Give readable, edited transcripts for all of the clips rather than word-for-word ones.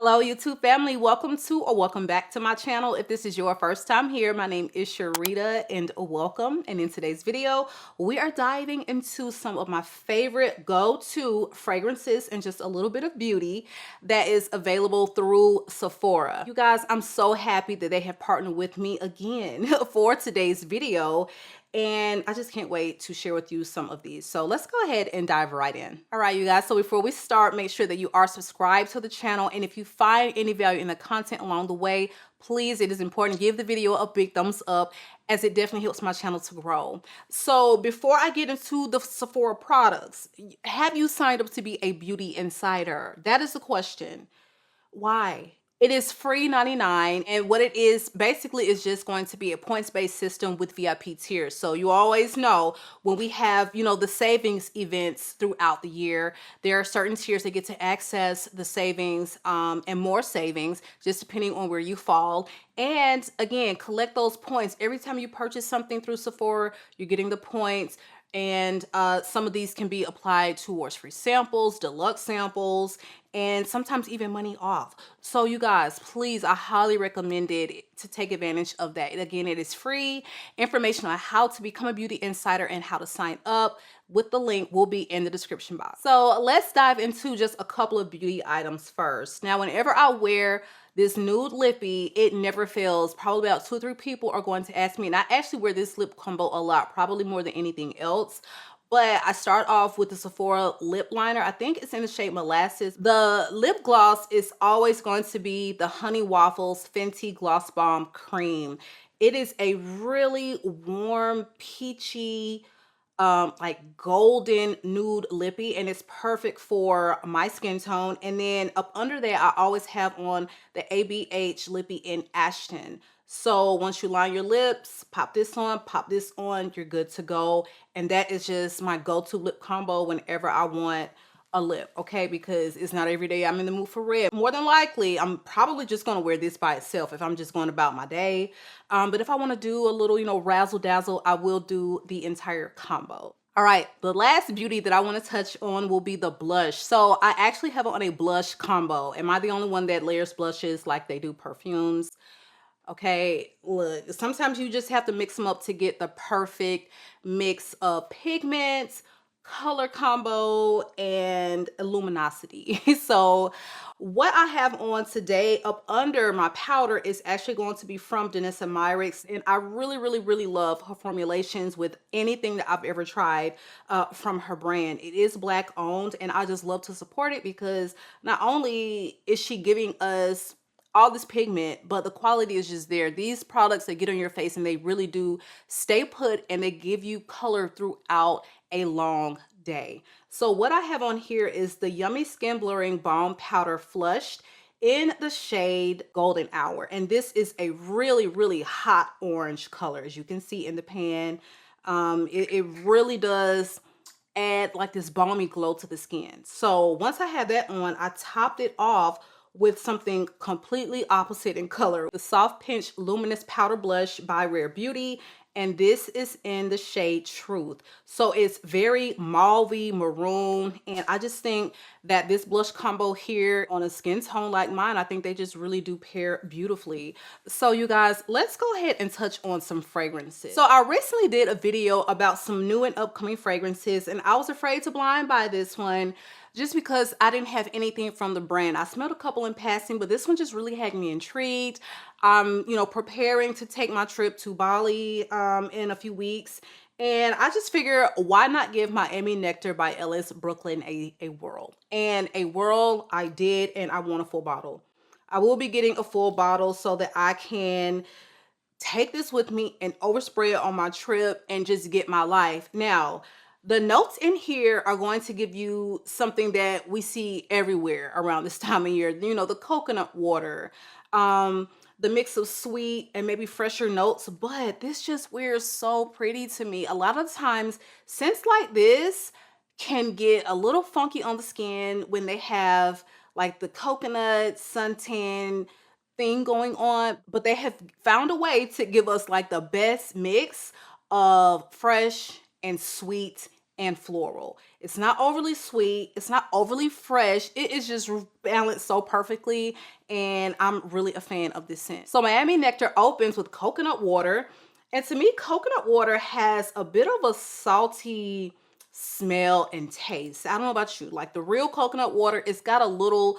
Hello YouTube family, welcome to or welcome back to my channel. If this is your first time here, my name is Sharida and welcome. And in today's video, we are diving into some of my favorite go-to fragrances and just a little bit of beauty that is available through Sephora. You guys, I'm so happy that they have partnered with me again for today's video. And I just can't wait to share with you some of these. So let's go ahead and dive right in. All right, you guys. So before we start, make sure that you are subscribed to the channel. And if you find any value in the content along the way, please, it is important, give the video a big thumbs up as it definitely helps my channel to grow. So before I get into the Sephora products, have you signed up to be a beauty insider? That is the question. Why? It is free 99, and what it is basically is just going to be a points-based system with VIP tiers. So you always know when we have, the savings events throughout the year, there are certain tiers that get to access the savings and more savings, just depending on where you fall. And again, collect those points. Every time you purchase something through Sephora, you're getting the points. And some of these can be applied towards free samples, deluxe samples, and sometimes even money off. So you guys, please, I highly recommend it to take advantage of that. And again, it is free. Information on how to become a beauty insider and how to sign up with the link will be in the description box. So let's dive into just a couple of beauty items first. Now, whenever I wear this nude lippy, it never fails. Probably about 2 or 3 people are going to ask me, and I actually wear this lip combo a lot, probably more than anything else. But I start off with the Sephora lip liner. I think it's in the shade Molasses. The lip gloss is always going to be the Honey Waffles Fenty Gloss Bomb Cream. It is a really warm, peachy, like golden nude lippy, and it's perfect for my skin tone. And then up under there, I always have on the ABH lippy in ASHTON. So once you line your lips, pop this on, you're good to go. And that is just my go-to lip combo whenever I want a lip, okay? Because it's not every day I'm in the mood for red. More than likely, I'm probably just gonna wear this by itself if I'm just going about my day. But if I wanna do a little, razzle dazzle, I will do the entire combo. All right, the last beauty that I want to touch on will be the blush. So I actually have on a blush combo. Am I the only one that layers blushes like they do perfumes? Okay, look, sometimes you just have to mix them up to get the perfect mix of pigments, color combo, and luminosity. So what I have on today up under my powder is actually going to be from Danessa Myricks, and I really love her formulations with anything that I've ever tried from her brand. It is Black owned, and I just love to support it because not only is she giving us all this pigment, but the quality is just there. These products, they get on your face and they really do stay put, and they give you color throughout a long day. So what I have on here is the Yummy Skin Blurring Balm Powder Flushed in the shade Golden Hour. And this is a really hot orange color, as you can see in the pan. It really does add like this balmy glow to the skin. So once I had that on, I topped it off with something completely opposite in color, the Soft Pinch Luminous Powder Blush by Rare Beauty, and this is in the shade Truth. So it's very mauvey maroon, and I just think that this blush combo here on a skin tone like mine, I think they just really do pair beautifully. So you guys, let's go ahead and touch on some fragrances. So I recently did a video about some new and upcoming fragrances, and I was afraid to blind buy this one just because I didn't have anything from the brand. I smelled a couple in passing, but this one just really had me intrigued. I'm, preparing to take my trip to Bali in a few weeks. And I just figure, why not give Miami Nectar by Ellis Brooklyn a whirl? And a whirl I did, and I want a full bottle. I will be getting a full bottle so that I can take this with me and overspray it on my trip and just get my life. Now, the notes in here are going to give you something that we see everywhere around this time of year. The coconut water, the mix of sweet and maybe fresher notes, but this just wears so pretty to me. A lot of times, scents like this can get a little funky on the skin when they have like the coconut suntan thing going on, but they have found a way to give us like the best mix of fresh and sweet and floral. It's not overly sweet. It's not overly fresh. It is just balanced so perfectly, and I'm really a fan of this scent. So Miami Nectar opens with coconut water, and to me, coconut water has a bit of a salty smell and taste. I don't know about you. Like the real coconut water, it's got a little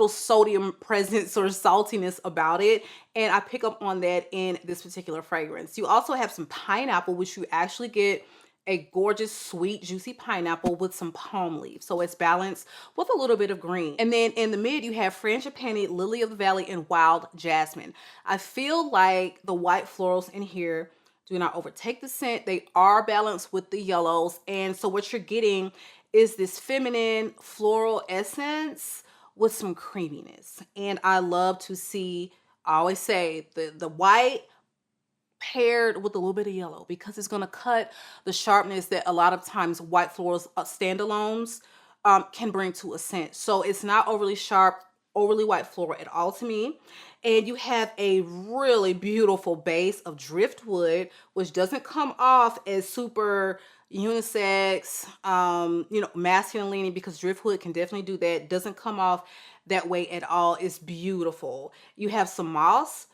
sodium presence or saltiness about it, and I pick up on that in this particular fragrance. You also have some pineapple, which you actually get a gorgeous sweet juicy pineapple with some palm leaves, so it's balanced with a little bit of green. And then in the mid you have frangipani, lily of the valley, and wild jasmine. I feel like the white florals in here do not overtake the scent. They are balanced with the yellows, and so what you're getting is this feminine floral essence with some creaminess. And I love to see, I always say, the white paired with a little bit of yellow, because it's going to cut the sharpness that a lot of times white florals standalones can bring to a scent. So it's not overly sharp, overly white floral at all to me. And you have a really beautiful base of driftwood, which doesn't come off as super unisex, you know, masculine leaning, because driftwood can definitely do that. Doesn't come off that way at all. It's beautiful. You have some moss.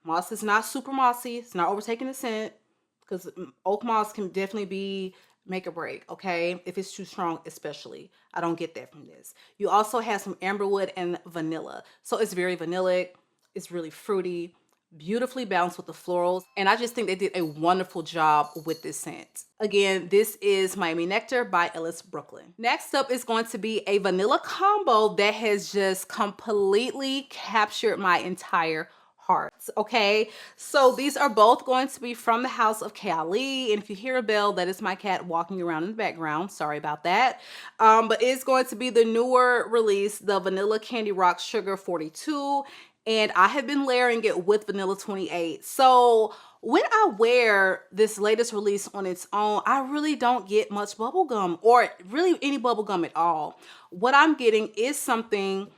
Moss is not super mossy. It's not overtaking the scent, because oak moss can definitely be make or break, okay? If it's too strong, especially. I don't get that from this. You also have some amberwood and vanilla. So it's very vanillic. It's really fruity, beautifully balanced with the florals. And I just think they did a wonderful job with this scent. Again, this is Miami Nectar by Ellis Brooklyn. Next up is going to be a vanilla combo that has just completely captured my entire heart. Okay, so these are both going to be from the house of Kali, and if you hear a bell, that is my cat walking around in the background. Sorry about that. But it's going to be the newer release, the Vanilla Candy Rock Sugar 42, and I have been layering it with Vanilla 28. So when I wear this latest release on its own, I really don't get much bubblegum, or really any bubblegum at all. What I'm getting is something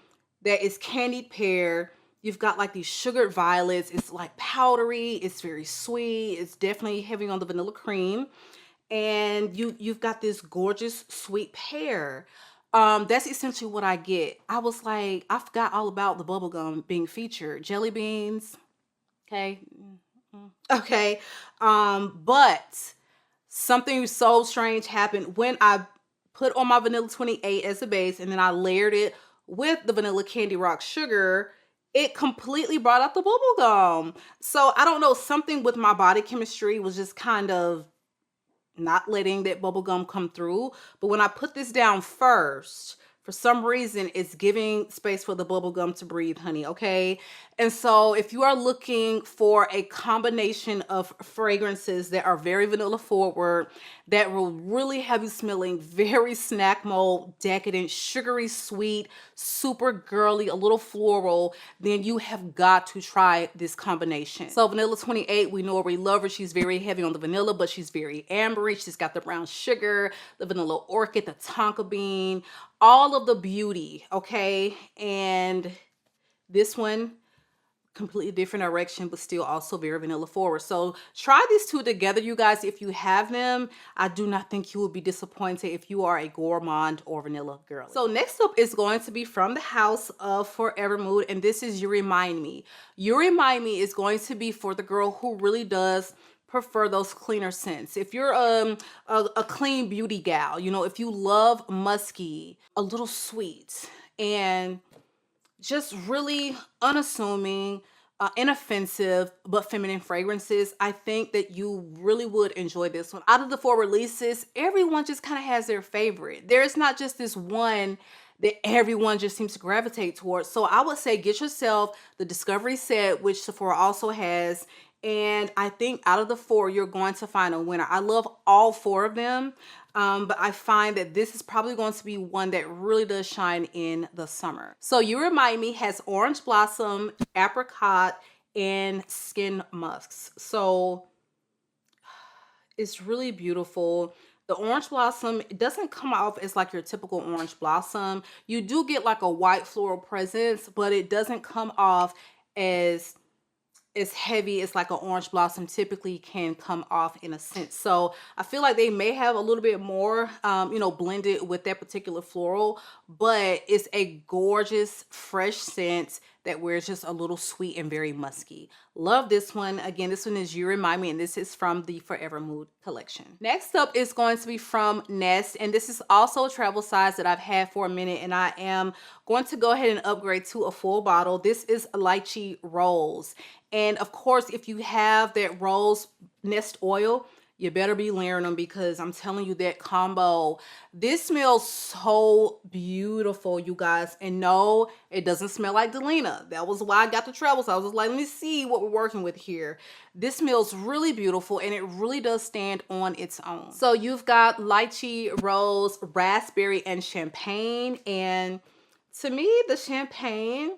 that is candied pear. You've got like these sugared violets. It's like powdery. It's very sweet. It's definitely heavy on the vanilla cream. And you've got this gorgeous sweet pear. That's essentially what I get. I was like, I forgot all about the bubblegum being featured. Jelly beans. Okay. Okay. But something so strange happened when I put on my Vanilla 28 as a base, and then I layered it with the Vanilla Candy Rock Sugar. It completely brought out the bubble gum. So I don't know, something with my body chemistry was just kind of not letting that bubble gum come through. But when I put this down first, for some reason, it's giving space for the bubble gum to breathe, honey, okay? And so if you are looking for a combination of fragrances that are very vanilla forward, that will really have you smelling very snack mode, decadent, sugary, sweet, super girly, a little floral, then you have got to try this combination. So Vanilla 28, we know her, we love her. She's very heavy on the vanilla, but she's very ambery. She's got the brown sugar, the vanilla orchid, the tonka bean, all of the beauty, okay? And this one, completely different direction, but still also very vanilla forward. So try these two together, you guys. If you have them, I do not think you will be disappointed if you are a gourmand or vanilla girl. So next up is going to be from the house of Forever Mood, and this is You Remind Me. You Remind Me is going to be for the girl who really does prefer those cleaner scents. If you're a clean beauty gal, you know, if you love musky, a little sweet, and just really unassuming, inoffensive, but feminine fragrances, I think that you really would enjoy this one. Out of the 4 releases, everyone just kind of has their favorite. There's not just this one that everyone just seems to gravitate towards. So I would say get yourself the Discovery set, which Sephora also has. And I think out of the 4, you're going to find a winner. I love all 4 of them. But I find that this is probably going to be one that really does shine in the summer. So You Remind Me has orange blossom, apricot, and skin musks. So it's really beautiful. The orange blossom, it doesn't come off as like your typical orange blossom. You do get like a white floral presence, but it doesn't come off as it's heavy. It's like an orange blossom typically can come off in a scent. So I feel like they may have a little bit more, you know, blended with that particular floral, but it's a gorgeous, fresh scent that wears just a little sweet and very musky. Love this one. Again, this one is You Remind Me, and this is from the Forever Mood collection. Next up is going to be from Nest, and this is also a travel size that I've had for a minute, and I am going to go ahead and upgrade to a full bottle. This is Lychee Rose. And of course, if you have that rose nest oil, you better be layering them, because I'm telling you, that combo, this smells so beautiful, you guys. And no, it doesn't smell like Delina. That was why I got the travel. So I was just like, let me see what we're working with here. This smells really beautiful, and it really does stand on its own. So you've got lychee, rose, raspberry, and champagne. And to me, the champagne,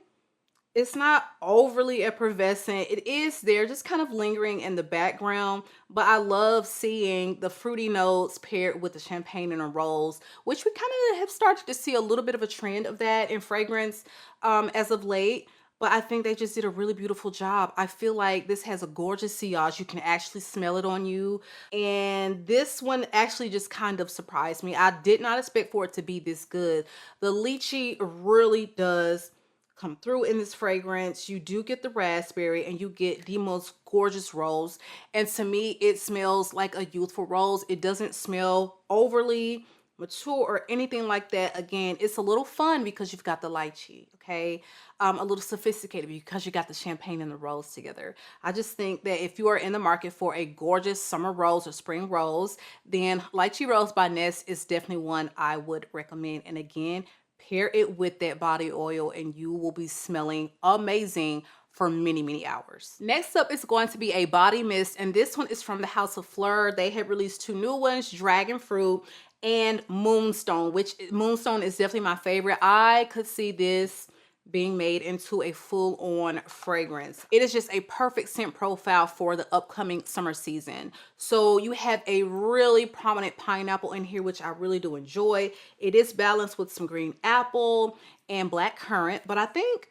it's not overly effervescent. It is there, just kind of lingering in the background, but I love seeing the fruity notes paired with the champagne and a rose, which we kind of have started to see a little bit of a trend of that in fragrance as of late. But I think they just did a really beautiful job. I feel like this has a gorgeous sillage. You can actually smell it on you. And this one actually just kind of surprised me. I did not expect for it to be this good. The lychee really does come through in this fragrance. You do get the raspberry, and you get the most gorgeous rose. And to me, it smells like a youthful rose. It doesn't smell overly mature or anything like that. Again, it's a little fun because you've got the lychee, okay? A little sophisticated because you got the champagne and the rose together. I just think that if you are in the market for a gorgeous summer rose or spring rose, then Lychee Rose by Nest is definitely one I would recommend. And again, pair it with that body oil, and you will be smelling amazing for many, many hours. Next up is going to be a body mist, and this one is from the House of Fleur. They have released two new ones, Dragon Fruit and Moonstone, which Moonstone is definitely my favorite. I could see this being made into a full-on fragrance. It is just a perfect scent profile for the upcoming summer season. So you have a really prominent pineapple in here, which I really do enjoy. It is balanced with some green apple and black currant, but I think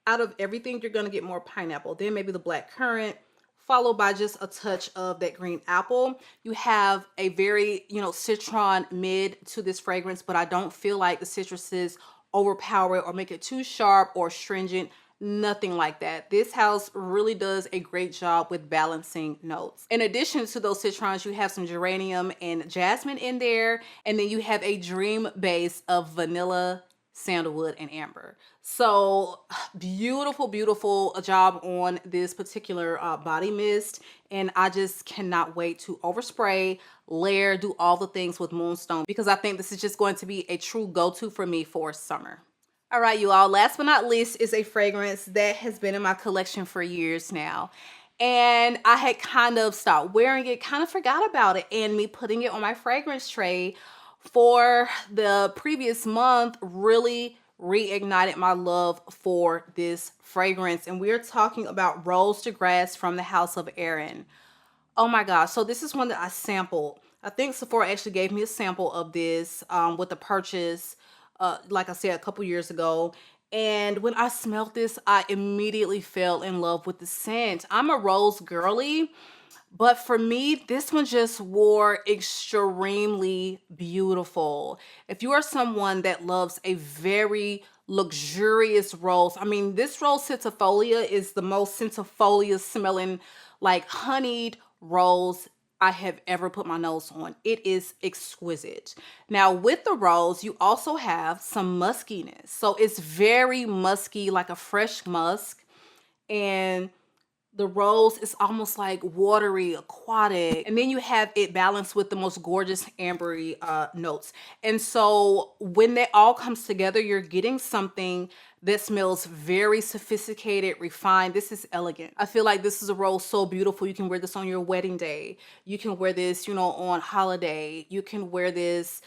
out of everything, you're gonna get more pineapple, then maybe the black currant, followed by just a touch of that green apple. You have a very, you know, citron mid to this fragrance, but I don't feel like the citruses overpower it or make it too sharp or stringent. Nothing like that. This house really does a great job with balancing notes. In addition to those citrons, you have some geranium and jasmine in there, and then you have a dream base of vanilla, sandalwood, and amber. So beautiful, beautiful job on this particular body mist, and I just cannot wait to overspray, layer, do all the things with Moonstone, because I think this is just going to be a true go-to for me for summer. All right, you all, last but not least is a fragrance that has been in my collection for years now. And I had kind of stopped wearing it, kind of forgot about it, and me putting it on my fragrance tray for the previous month really reignited my love for this fragrance. And we're talking about Rose to Grass from the House of Aaron. Oh my gosh. So this is one that I sampled. I think Sephora actually gave me a sample of this with a purchase, like I said, a couple years ago. And when I smelled this, I immediately fell in love with the scent. I'm a rose girly, but for me, this one just wore extremely beautiful. If you are someone that loves a very luxurious rose, I mean, this rose centifolia is the most centifolia smelling, like honeyed rose I have ever put my nose on. It is exquisite. Now with the rose, you also have some muskiness. So it's very musky, like a fresh musk. And the rose is almost like watery, aquatic. And then you have it balanced with the most gorgeous ambery notes. And so when that all comes together, you're getting something that smells very sophisticated, refined. This is elegant. I feel like this is a rose so beautiful. You can wear this on your wedding day. You can wear this, you know, on holiday. You can wear this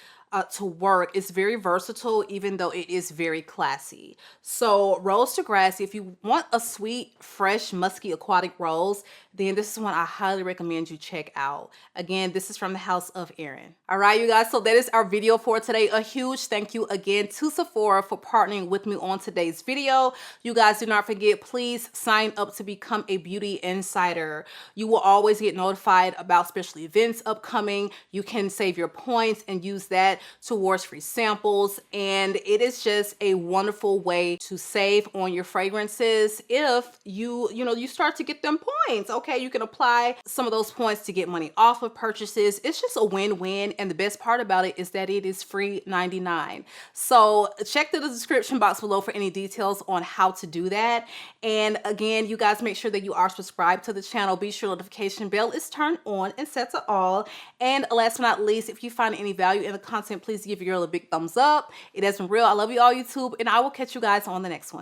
to work. It's very versatile, even though it is very classy. So Rose to Grassy, if you want a sweet, fresh, musky aquatic rose, then this is one I highly recommend you check out. Again, this is from the House of Erin. All right, you guys, so that is our video for today. A huge thank you again to Sephora for partnering with me on today's video. You guys, do not forget, please sign up to become a beauty insider. You will always get notified about special events upcoming. You can save your points and use that towards free samples, and it is just a wonderful way to save on your fragrances if you start to get them points. Okay, you can apply some of those points to get money off of purchases. It's just a win-win, and the best part about it is that it is free 99. So check the description box below for any details on how to do that. And again, you guys, make sure that you are subscribed to the channel. Be sure notification bell is turned on and set to all. And last but not least, if you find any value in the content, please give your girl a big thumbs up. It has been real. I love you all, YouTube, and I will catch you guys on the next one.